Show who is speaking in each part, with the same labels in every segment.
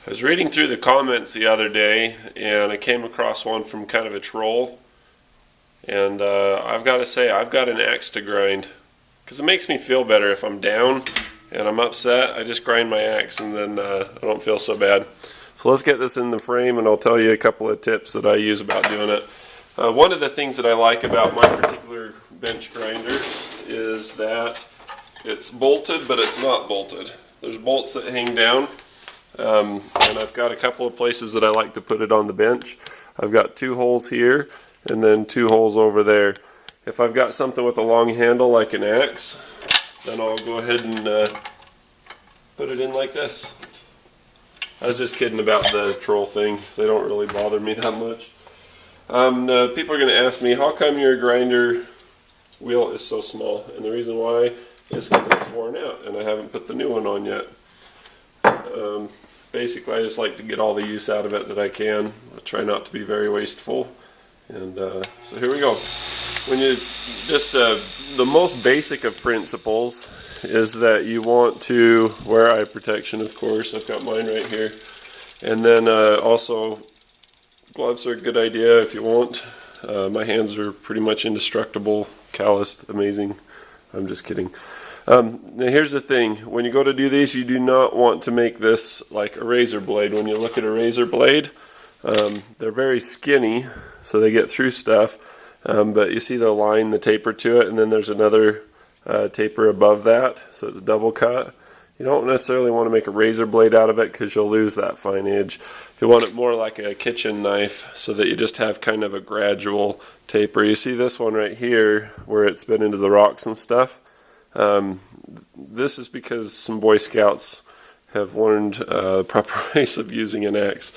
Speaker 1: I was reading through the comments the other day and I came across one from kind of a troll, and I've got to say I've got an axe to grind because it makes me feel better if I'm down and I'm upset. I just grind my axe and then I don't feel so bad. So let's get this in the frame and I'll tell you a couple of tips that I use about doing it. One of the things that I like about my particular bench grinder is that it's bolted, but it's not bolted. There's bolts that hang down. And I've got a couple of places that I like to put it on the bench. I've got 2 holes here and then 2 holes over there. If I've got something with a long handle like an axe, then I'll go ahead and put it in like this. I was just kidding about the troll thing. They don't really bother me that much. People are going to ask me, how come your grinder wheel is so small? And the reason why is because it's worn out and I haven't put the new one on yet. Basically, I just like to get all the use out of it that I can. I try not to be very wasteful. And so here we go. When you just the most basic of principles is that you want to wear eye protection, of course. I've got mine right here. And then also gloves are a good idea if you want. My hands are pretty much indestructible, calloused, amazing. I'm just kidding. Now here's the thing, when you go to do these, you do not want to make this like a razor blade. When you look at a razor blade, they're very skinny, so they get through stuff, but you see the line, the taper to it, and then there's another taper above that, so it's double cut. You don't necessarily want to make a razor blade out of it because you'll lose that fine edge. You want it more like a kitchen knife so that you just have kind of a gradual taper. You see this one right here where it's been into the rocks and stuff. This is because some Boy Scouts have learned the proper ways of using an axe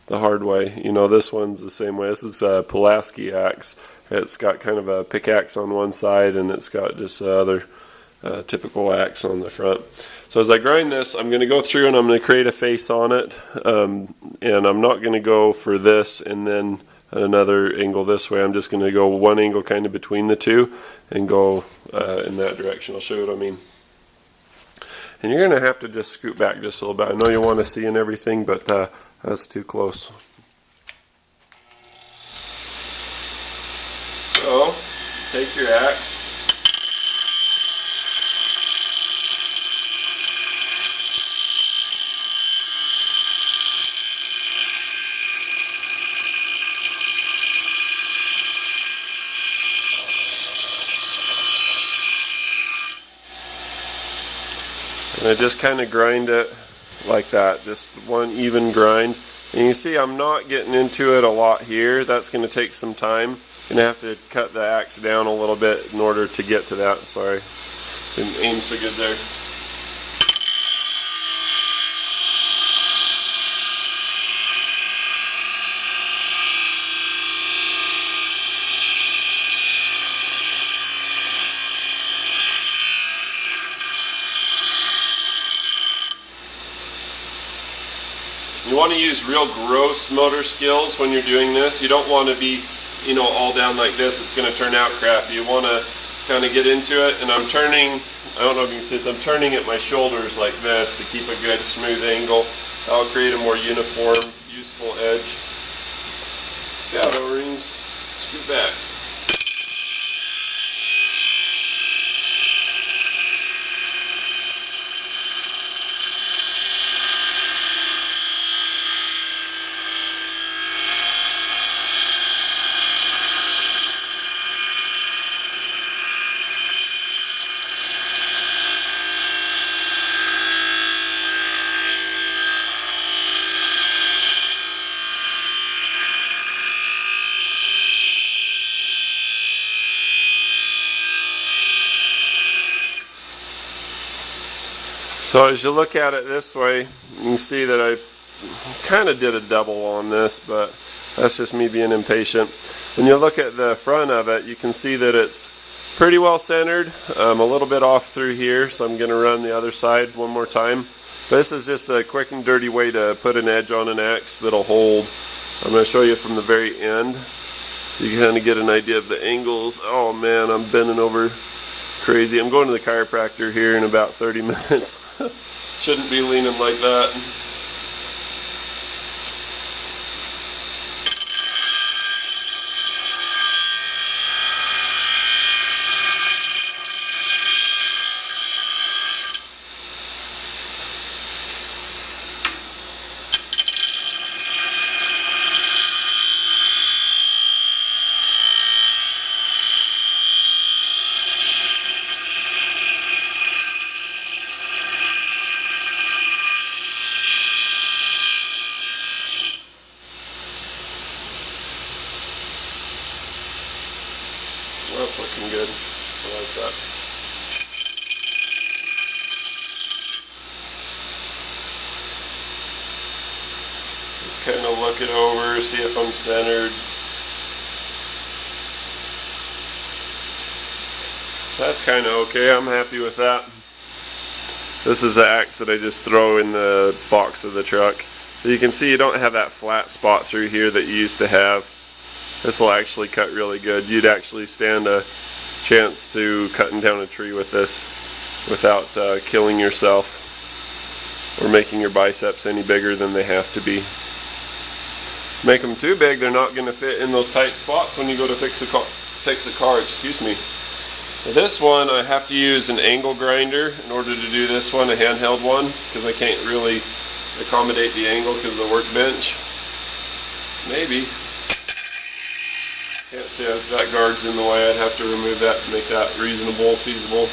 Speaker 1: the hard way. You know, this one's the same way. This is a Pulaski axe. It's got kind of a pickaxe on one side and it's got just the other typical axe on the front. So as I grind this, I'm going to go through and I'm going to create a face on it, and I'm not going to go for this and then another angle this way. I'm just going to go one angle kind of between the two and go in that direction. I'll show you what I mean. And you're going to have to just scoot back just a little bit. I know you want to see and everything, but that's too close. So take your axe. And I just kind of grind it like that, just one even grind. And you see I'm not getting into it a lot here. That's going to take some time. I'm going to have to cut the axe down a little bit in order to get to that. Sorry, didn't aim so good there. You want to use real gross motor skills when you're doing this. You don't want to be, you know, all down like this. It's going to turn out crappy. You want to kind of get into it. And I'm turning, I don't know if you can see this, I'm turning at my shoulders like this to keep a good smooth angle. That'll create a more uniform, useful edge. Got O-rings, scoot back. So as you look at it this way, you can see that I kind of did a double on this, but that's just me being impatient. When you look at the front of it, you can see that it's pretty well centered. A little bit off through here, so I'm going to run the other side one more time. But this is just a quick and dirty way to put an edge on an axe that'll hold. I'm going to show you from the very end, so you kind of get an idea of the angles. Oh man, I'm bending over crazy. I'm going to the chiropractor here in about 30 minutes. Shouldn't be leaning like that. looking good. I like that. Just kind of look it over, see if I'm centered. So that's kind of okay. I'm happy with that. This is the axe that I just throw in the box of the truck. So you can see you don't have that flat spot through here that you used to have. This will actually cut really good. You'd actually stand a chance to cutting down a tree with this without killing yourself or making your biceps any bigger than they have to be. Make them too big, they're not going to fit in those tight spots when you go to fix a car. Excuse me. This one I have to use an angle grinder in order to do this one, a handheld one, because I can't really accommodate the angle because of the workbench. Maybe. Can't see if that guard's in the way. I'd have to remove that to make that reasonable, feasible.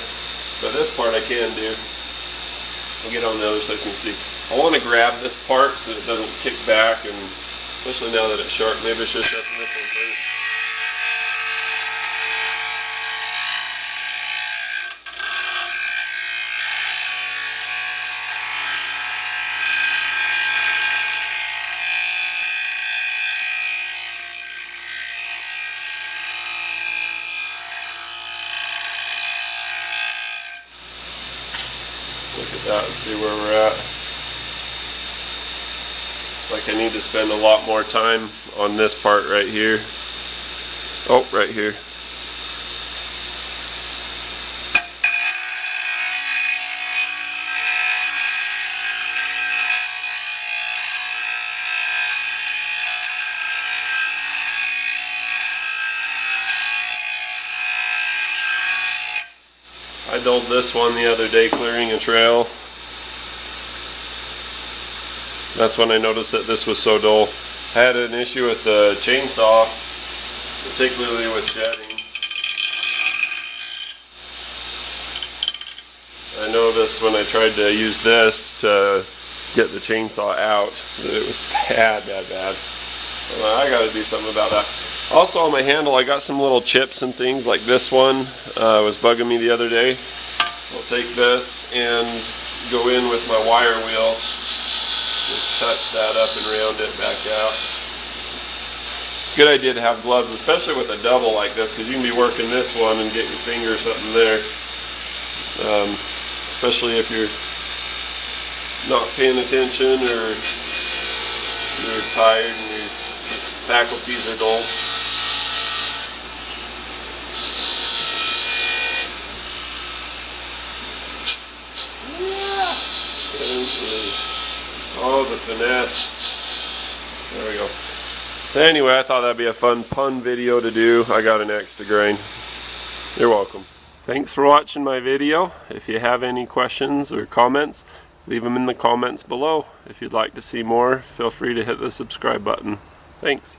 Speaker 1: But this part I can do. I'll get on the other side so you can see. I want to grab this part so it doesn't kick back, and especially now that it's sharp, maybe I should have done this one first. Look at that and see where we're at. Like I need to spend a lot more time on this part right here. Oh, right here. I dulled this one the other day clearing a trail. That's when I noticed that this was so dull. I had an issue with the chainsaw, particularly with jetting. I noticed when I tried to use this to get the chainsaw out that it was bad. I gotta do something about that. Also on my handle I got some little chips and things like this one was bugging me the other day. I'll take this and go in with my wire wheel. Just touch that up and round it back out. It's a good idea to have gloves, especially with a double like this, because you can be working this one and get your finger or something there. Especially if you're not paying attention or you're tired and your faculties are dull. Oh, the finesse. There we go. Anyway, I thought that'd be a fun pun video to do. I got an axe to grind. You're welcome. Thanks for watching my video. If you have any questions or comments, leave them in the comments below. If you'd like to see more, feel free to hit the subscribe button. Thanks.